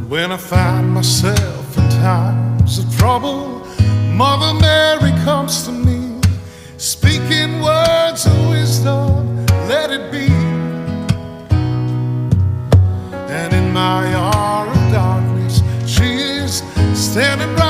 When I find myself in times of trouble, Mother Mary comes to me, speaking words of wisdom, let it be. And in my hour of darkness, she is standing right